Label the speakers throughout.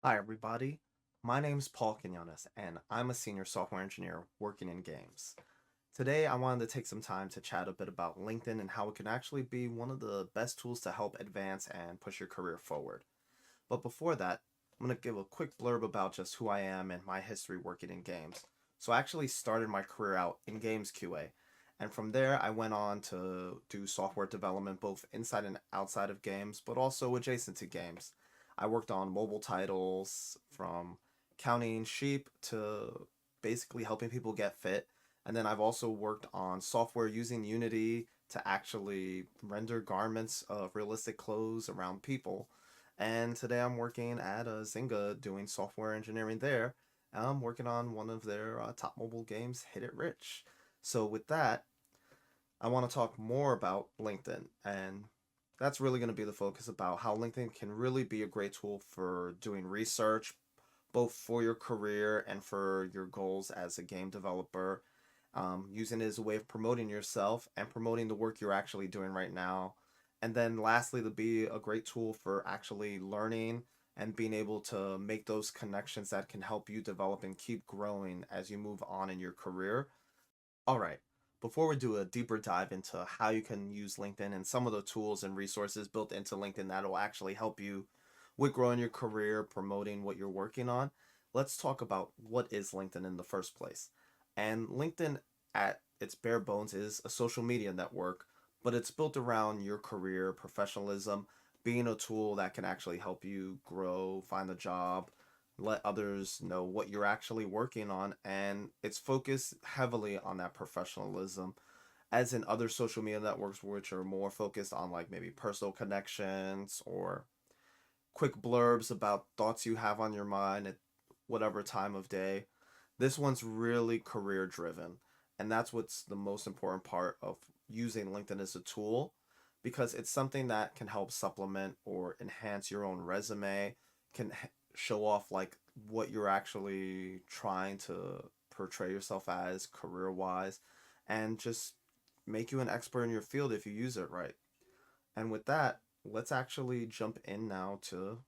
Speaker 1: Hi, everybody. My name's Paul Quinones, and I'm a senior software engineer working in games. Today, I wanted to take some time to chat a bit about LinkedIn and how it can actually be one of the best tools to help advance and push your career forward. But before that, I'm going to give a quick blurb about just who I am and my history working in games. So, I actually started my career out in games QA, and from there, I went on to do software development both inside and outside of games, but also adjacent to games. I worked on mobile titles from counting sheep to basically helping people get fit. And then I've also worked on software using Unity to actually render garments of realistic clothes around people. And today I'm working at Zynga doing software engineering there. And I'm working on one of their top mobile games, Hit It Rich. So with that, I want to talk more about LinkedIn, and that's really going to be the focus about how LinkedIn can really be a great tool for doing research, both for your career and for your goals as a game developer. Using it as a way of promoting yourself and promoting the work you're actually doing right now. And then lastly, to be a great tool for actually learning and being able to make those connections that can help you develop and keep growing as you move on in your career. All right. Before we do a deeper dive into how you can use LinkedIn and some of the tools and resources built into LinkedIn that will actually help you with growing your career, promoting what you're working on, let's talk about what is LinkedIn in the first place. And LinkedIn, at its bare bones, is a social media network, but it's built around your career, professionalism, being a tool that can actually help you grow, find a job, let others know what you're actually working on, and it's focused heavily on that professionalism, as in other social media networks which are more focused on like maybe personal connections or quick blurbs about thoughts you have on your mind at whatever time of day. This one's really career driven, and that's what's the most important part of using LinkedIn as a tool, because it's something that can help supplement or enhance your own resume, can show off like what you're actually trying to portray yourself as career wise, and just make you an expert in your field if you use it right. And with that, let's actually jump in now to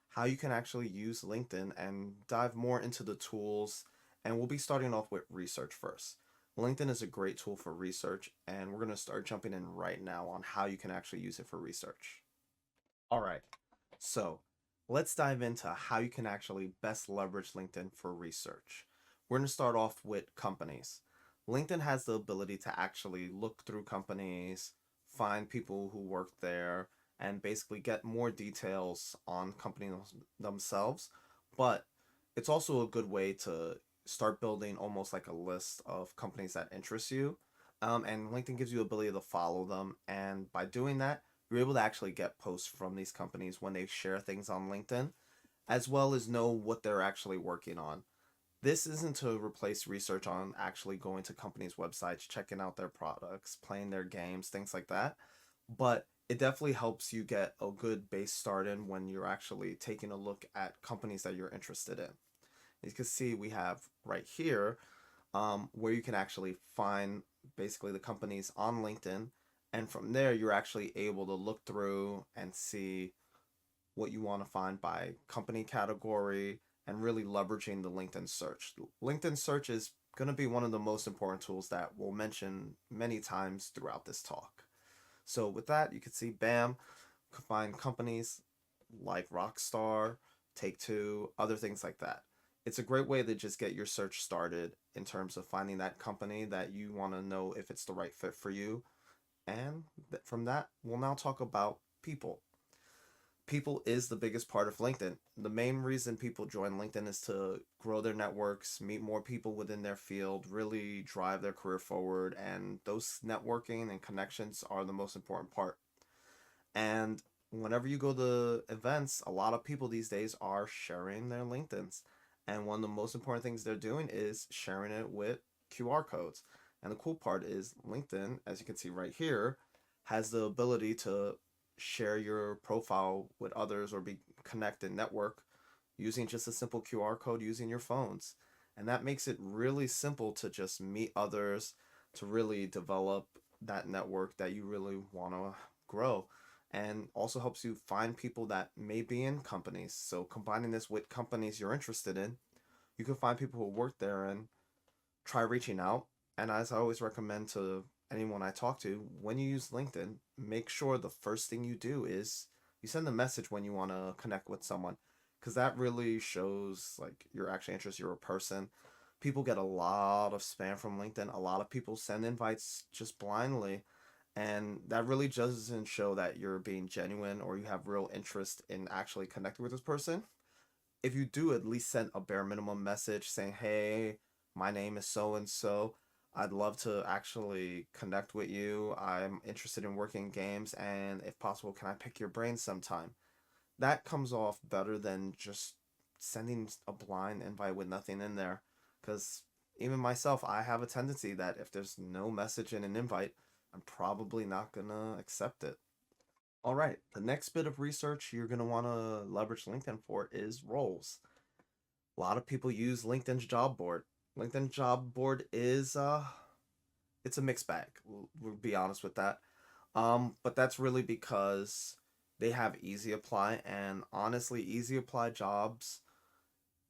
Speaker 1: how you can actually use LinkedIn and dive more into the tools. And we'll be starting off with research first. LinkedIn is a great tool for research, and we're going to start jumping in right now on how you can actually use it for research. All right, so let's dive into how you can actually best leverage LinkedIn for research. We're going to start off with companies. LinkedIn has the ability to actually look through companies, find people who work there, and basically get more details on companies themselves. But it's also a good way to start building almost like a list of companies that interest you. And LinkedIn gives you the ability to follow them. And by doing that, you're able to actually get posts from these companies when they share things on LinkedIn, as well as know what they're actually working on. This isn't to replace research on actually going to companies' websites, checking out their products, playing their games, things like that. But it definitely helps you get a good base start in when you're actually taking a look at companies that you're interested in. You can see we have right here where you can actually find basically the companies on LinkedIn. And from there, you're actually able to look through and see what you want to find by company category and really leveraging the LinkedIn search. LinkedIn search is going to be one of the most important tools that we'll mention many times throughout this talk. So with that, you can see BAM, find companies like Rockstar, Take Two, other things like that. It's a great way to just get your search started in terms of finding that company that you want to know if it's the right fit for you. And from that, we'll now talk about people. People is the biggest part of LinkedIn. The main reason people join LinkedIn is to grow their networks, meet more people within their field, really drive their career forward, and those networking and connections are the most important part. And whenever you go to events, a lot of people these days are sharing their LinkedIn's. And one of the most important things they're doing is sharing it with QR codes. And the cool part is LinkedIn, as you can see right here, has the ability to share your profile with others or be connected network using just a simple QR code using your phones. And that makes it really simple to just meet others, to really develop that network that you really want to grow. and also helps you find people that may be in companies. So combining this with companies you're interested in, you can find people who work there and try reaching out. And as I always recommend to anyone I talk to, when you use LinkedIn, make sure the first thing you do is you send a message when you want to connect with someone, because that really shows like you're actually interested, you're a person. People get a lot of spam from LinkedIn. A lot of people send invites just blindly, and that really doesn't show that you're being genuine or you have real interest in actually connecting with this person. If you do, at least send a bare minimum message saying, "Hey, my name is so and so. I'd love to actually connect with you. I'm interested in working in games, and if possible, can I pick your brain sometime?" That comes off better than just sending a blind invite with nothing in there. Because even myself, I have a tendency that if there's no message in an invite, I'm probably not gonna accept it. All right, the next bit of research you're gonna want to leverage LinkedIn for is roles. A lot of people use LinkedIn's job board. LinkedIn job board is it's a mixed bag. We'll be honest with that. But that's really because they have easy apply, and honestly, easy apply jobs,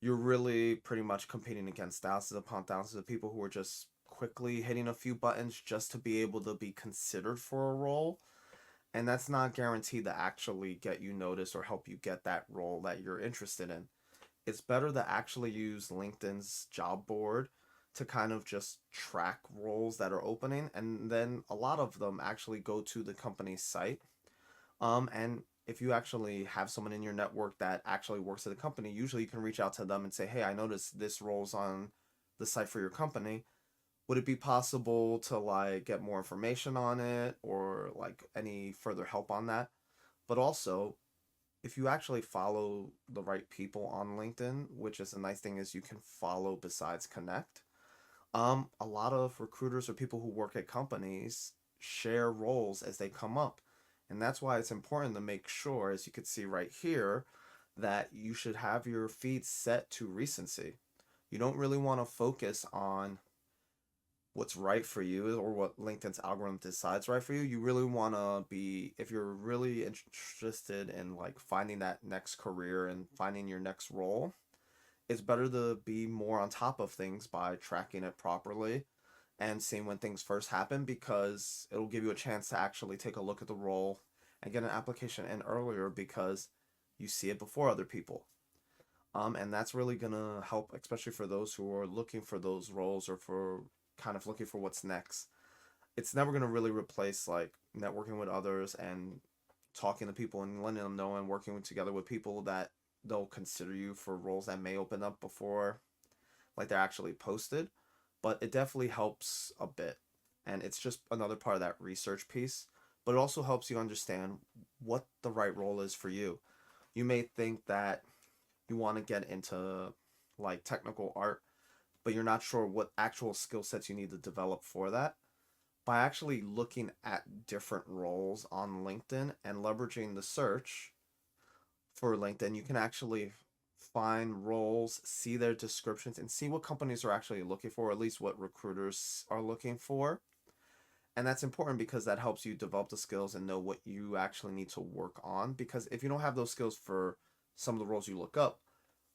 Speaker 1: you're really pretty much competing against thousands upon thousands of people who are just quickly hitting a few buttons just to be able to be considered for a role. And that's not guaranteed to actually get you noticed or help you get that role that you're interested in. It's better to actually use LinkedIn's job board to kind of just track roles that are opening, and then a lot of them actually go to the company's site. And if you actually have someone in your network that actually works at the company, usually you can reach out to them and say, "Hey, I noticed this role's on the site for your company. Would it be possible to like get more information on it or like any further help on that?" But also, if you actually follow the right people on LinkedIn, which is a nice thing is you can follow besides connect. A lot of recruiters or people who work at companies share roles as they come up. And that's why it's important to make sure, as you can see right here, that you should have your feed set to recency. You don't really want to focus on what's right for you or what LinkedIn's algorithm decides right for you. You really want to be, if you're really interested in like finding that next career and finding your next role, it's better to be more on top of things by tracking it properly and seeing when things first happen, because it'll give you a chance to actually take a look at the role and get an application in earlier because you see it before other people. And that's really gonna help, especially for those who are looking for those roles or for kind of looking for what's next. It's never gonna really replace like networking with others and talking to people and letting them know and working together with people that they'll consider you for roles that may open up before like they're actually posted. But it definitely helps a bit. And it's just another part of that research piece. But it also helps you understand what the right role is for you. You may think that you want to get into like technical art, but you're not sure what actual skill sets you need to develop for that. By actually looking at different roles on LinkedIn and leveraging the search for LinkedIn, you can actually find roles, see their descriptions, and see what companies are actually looking for, or at least what recruiters are looking for. And that's important because that helps you develop the skills and know what you actually need to work on. Because if you don't have those skills for some of the roles you look up,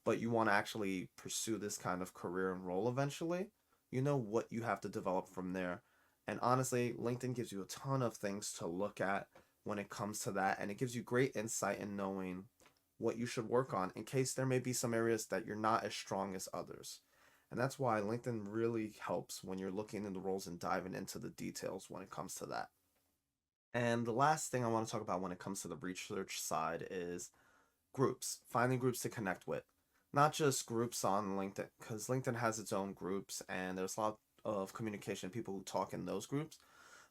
Speaker 1: but you want to actually pursue this kind of career and role eventually, you know what you have to develop from there. And honestly, LinkedIn gives you a ton of things to look at when it comes to that, and it gives you great insight in knowing what you should work on in case there may be some areas that you're not as strong as others. And that's why LinkedIn really helps when you're looking into roles and diving into the details when it comes to that. And the last thing I want to talk about when it comes to the research side is groups, finding groups to connect with. Not just groups on LinkedIn, because LinkedIn has its own groups and there's a lot of communication, people who talk in those groups,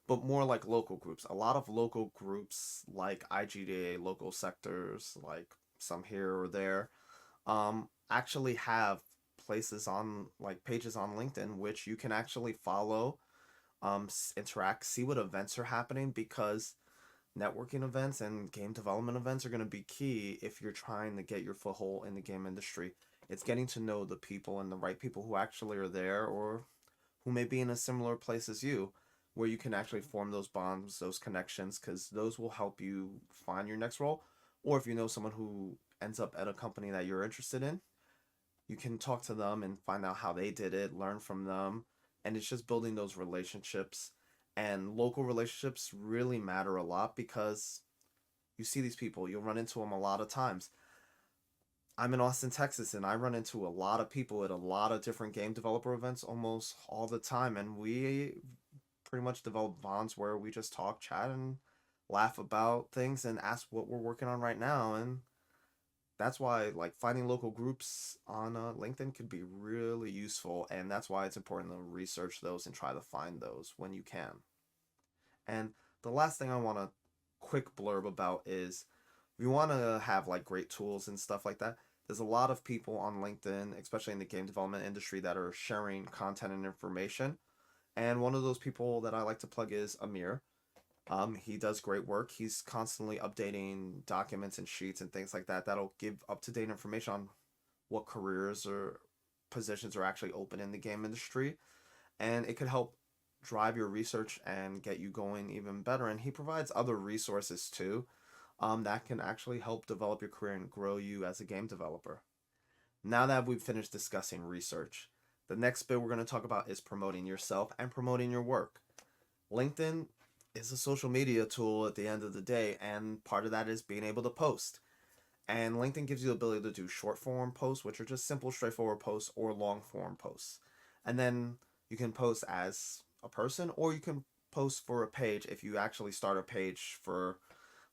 Speaker 1: but more like local groups. A lot of local groups like IGDA, local sectors, like some here or there, actually have places on like pages on LinkedIn which you can actually follow, interact, see what events are happening, because networking events and game development events are going to be key if you're trying to get your foothold in the game industry. It's getting to know the people and the right people who actually are there or who may be in a similar place as you. where you can actually form those bonds, those connections, because those will help you find your next role. Or if you know someone who ends up at a company that you're interested in, you can talk to them and find out how they did it, learn from them. And it's just building those relationships. And local relationships really matter a lot because you see these people, you'll run into them a lot of times. I'm in Austin, Texas, and I run into a lot of people at a lot of different game developer events almost all the time. And we pretty much develop bonds where we just talk, chat, and laugh about things and ask what we're working on right now. And that's why like finding local groups on LinkedIn could be really useful. And that's why it's important to research those and try to find those when you can. And the last thing I want to quick blurb about is if you want to have like great tools and stuff like that, there's a lot of people on LinkedIn, especially in the game development industry, that are sharing content and information. And one of those people that I like to plug is Amir. He does great work. He's constantly updating documents and sheets and things like that that'll give up to date information on what careers or positions are actually open in the game industry. And it could help drive your research and get you going even better. And he provides other resources too, that can actually help develop your career and grow you as a game developer. Now that we've finished discussing research, the next bit we're going to talk about is promoting yourself and promoting your work. LinkedIn is a social media tool at the end of the day, and part of that is being able to post. And LinkedIn gives you the ability to do short form posts, which are just simple, straightforward posts, or long form posts. And then you can post as a person, or you can post for a page if you actually start a page for,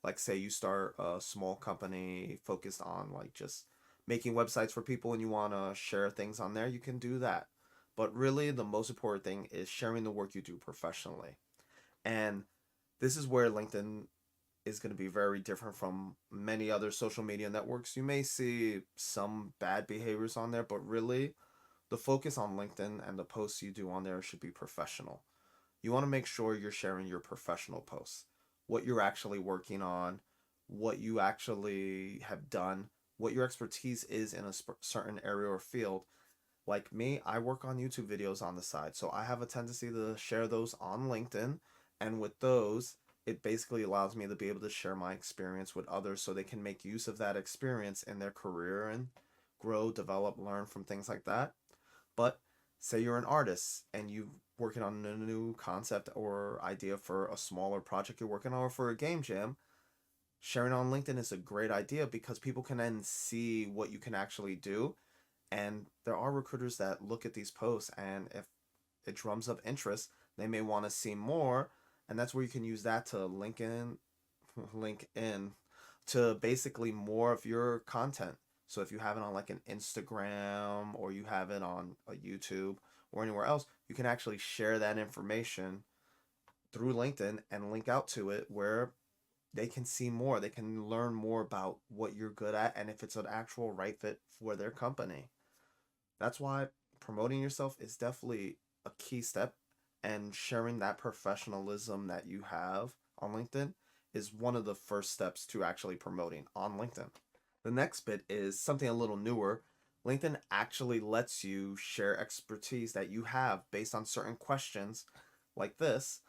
Speaker 1: like, say you start a small company focused on, like, just making websites for people and you want to share things on there, you can do that. But really, the most important thing is sharing the work you do professionally. And this is where LinkedIn is going to be very different from many other social media networks. You may see some bad behaviors on there, but really, the focus on LinkedIn and the posts you do on there should be professional. You want to make sure you're sharing your professional posts, what you're actually working on, what you actually have done, what your expertise is in a certain area or field. Like me, I work on YouTube videos on the side, so I have a tendency to share those on LinkedIn. And with those, it basically allows me to be able to share my experience with others so they can make use of that experience in their career and grow, develop, learn from things like that. But say you're an artist and you're working on a new concept or idea for a smaller project you're working on or for a game jam, sharing on LinkedIn is a great idea because people can then see what you can actually do. And there are recruiters that look at these posts, and if it drums up interest, they may want to see more. And that's where you can use that to link in to basically more of your content. So if you have it on like an Instagram or you have it on a YouTube or anywhere else, you can actually share that information through LinkedIn and link out to it where they can see more. They can learn more about what you're good at and if it's an actual right fit for their company. That's why promoting yourself is definitely a key step, and sharing that professionalism that you have on LinkedIn is one of the first steps to actually promoting on LinkedIn. The next bit is something a little newer. LinkedIn actually lets you share expertise that you have based on certain questions like this.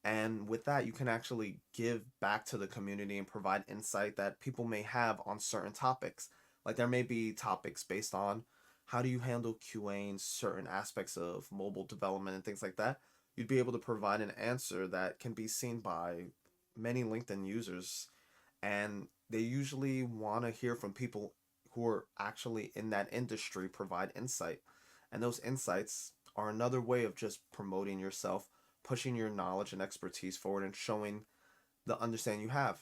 Speaker 1: And with that, you can actually give back to the community and provide insight that people may have on certain topics. Like there may be topics based on how do you handle QA in certain aspects of mobile development and things like that. You'd be able to provide an answer that can be seen by many LinkedIn users. And they usually want to hear from people who are actually in that industry provide insight. And those insights are another way of just promoting yourself, pushing your knowledge and expertise forward, and showing the understanding you have.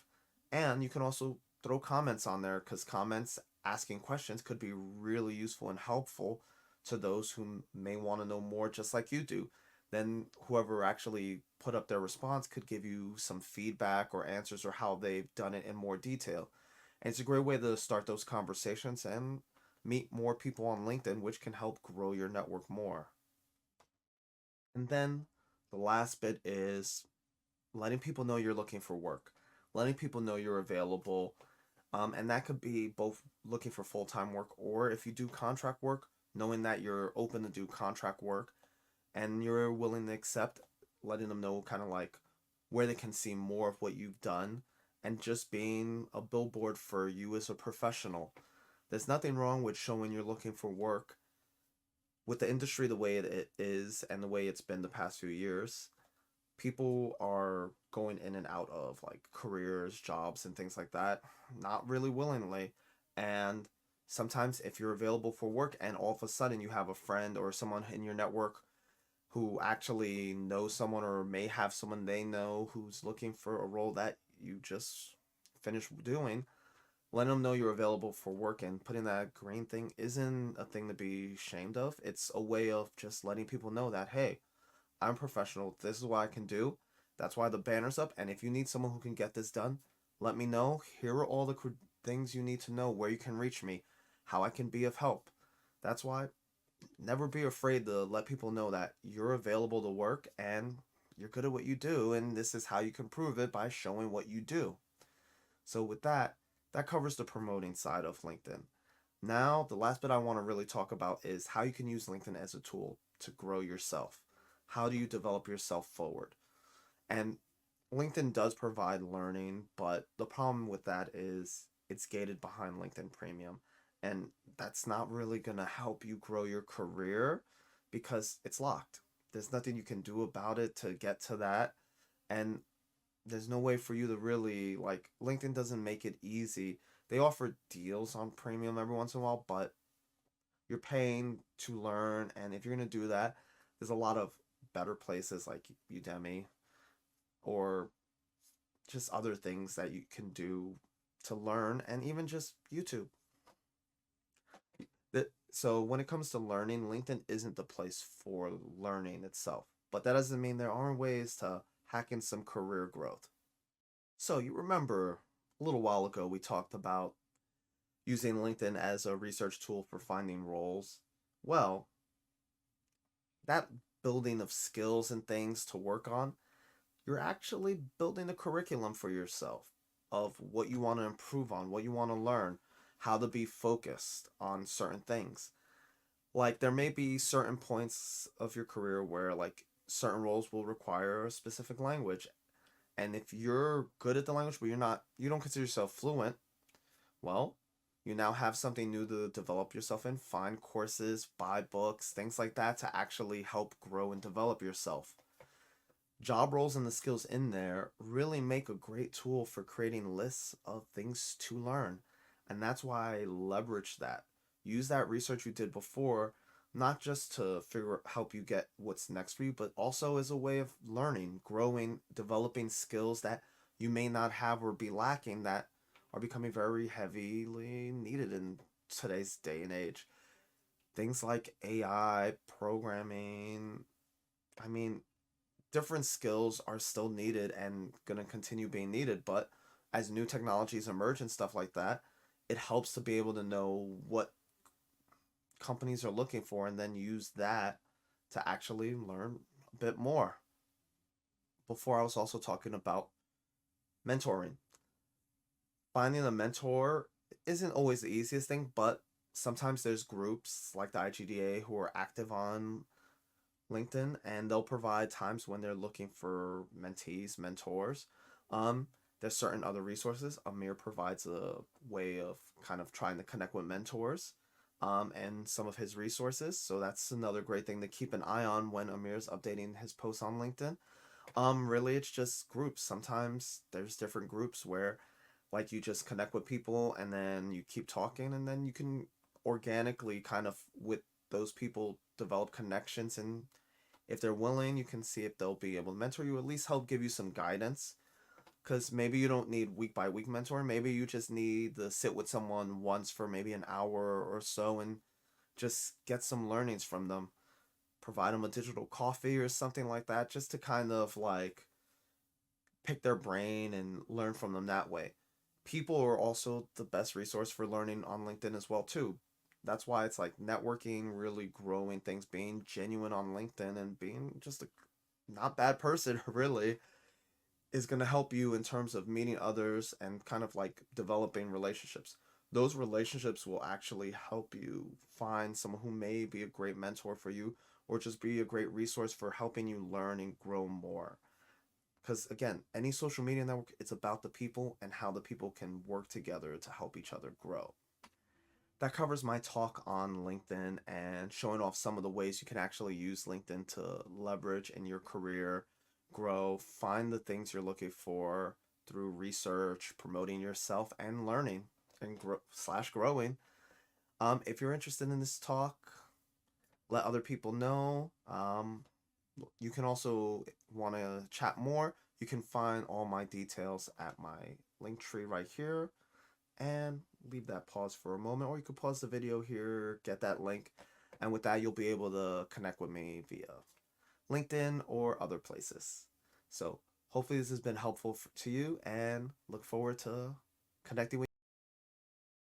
Speaker 1: And you can also throw comments on there because comments asking questions could be really useful and helpful to those who may want to know more just like you do. Then whoever actually put up their response could give you some feedback or answers or how they've done it in more detail. And it's a great way to start those conversations and meet more people on LinkedIn, which can help grow your network more. And then the last bit is letting people know you're looking for work, letting people know you're available. And that could be both looking for full time work or if you do contract work, knowing that you're open to do contract work and you're willing to accept letting them know kind of like where they can see more of what you've done, and just being a billboard for you as a professional. There's nothing wrong with showing you're looking for work. With the industry the way it is and the way it's been the past few years, people are going in and out of like careers, jobs, and things like that, not really willingly. And sometimes, if you're available for work and all of a sudden you have a friend or someone in your network who actually knows someone or may have someone they know who's looking for a role that you just finished doing, letting them know you're available for work and putting that green thing isn't a thing to be ashamed of. It's a way of just letting people know that, hey, I'm professional. This is what I can do. That's why the banner's up. And if you need someone who can get this done, let me know. Here are all the things you need to know, where you can reach me, how I can be of help. That's why never be afraid to let people know that you're available to work and you're good at what you do. And this is how you can prove it by showing what you do. So, with that, that covers the promoting side of LinkedIn. Now, the last bit I want to really talk about is how you can use LinkedIn as a tool to grow yourself. How do you develop yourself forward? And LinkedIn does provide learning, but the problem with that is it's gated behind LinkedIn Premium. And that's not really going to help you grow your career because it's locked. There's nothing you can do about it to get to that. And there's no way for you to really, like, LinkedIn doesn't make it easy. They offer deals on Premium every once in a while, but you're paying to learn. And if you're going to do that, there's a lot of better places like Udemy or just other things that you can do to learn, and even just YouTube. So when it comes to learning, LinkedIn isn't the place for learning itself. But that doesn't mean there aren't ways to hack in some career growth. So you remember a little while ago we talked about using LinkedIn as a research tool for finding roles. Well, that building of skills and things to work on, you're actually building a curriculum for yourself of what you want to improve on, what you want to learn, how to be focused on certain things. Like there may be certain points of your career where like certain roles will require a specific language. And if you're good at the language but you don't consider yourself fluent, well, you now have something new to develop yourself in. Find courses, buy books, things like that to actually help grow and develop yourself. Job roles and the skills in there really make a great tool for creating lists of things to learn. And that's why I leverage that. Use that research you did before, not just to help you get what's next for you, but also as a way of learning, growing, developing skills that you may not have or be lacking that are becoming very heavily needed in today's day and age. Things like AI, programming, I mean, different skills are still needed and going to continue being needed, but as new technologies emerge and stuff like that, it helps to be able to know what companies are looking for and then use that to actually learn a bit more. Before, I was also talking about mentoring. Finding a mentor isn't always the easiest thing, but sometimes there's groups like the IGDA who are active on LinkedIn, and they'll provide times when they're looking for mentees, mentors. Um, there's certain other resources. Amir provides a way of kind of trying to connect with mentors, and some of his resources. So that's another great thing to keep an eye on when Amir's updating his posts on LinkedIn. Really, it's just groups. Sometimes there's different groups where, like, you just connect with people and then you keep talking, and then you can organically kind of with those people develop connections, and if they're willing, you can see if they'll be able to mentor you, at least help give you some guidance. Because maybe you don't need week by week mentor. Maybe you just need to sit with someone once for maybe an hour or so and just get some learnings from them. Provide them a digital coffee or something like that, just to kind of like pick their brain and learn from them that way. People are also the best resource for learning on LinkedIn as well too. That's why it's like networking, really growing things, being genuine on LinkedIn and being just a not bad person really is going to help you in terms of meeting others and kind of like developing relationships. Those relationships will actually help you find someone who may be a great mentor for you or just be a great resource for helping you learn and grow more. Because again, any social media network, it's about the people and how the people can work together to help each other grow. That covers my talk on LinkedIn and showing off some of the ways you can actually use LinkedIn to leverage in your career, grow, find the things you're looking for through research, promoting yourself, and learning and growing. If you're interested in this talk, let other people know. You can also want to chat more. You can find all my details at my link tree right here and leave that pause for a moment, or you could pause the video here, get that link, and with that, you'll be able to connect with me via LinkedIn or other places. So, hopefully, this has been helpful to you, and look forward to connecting with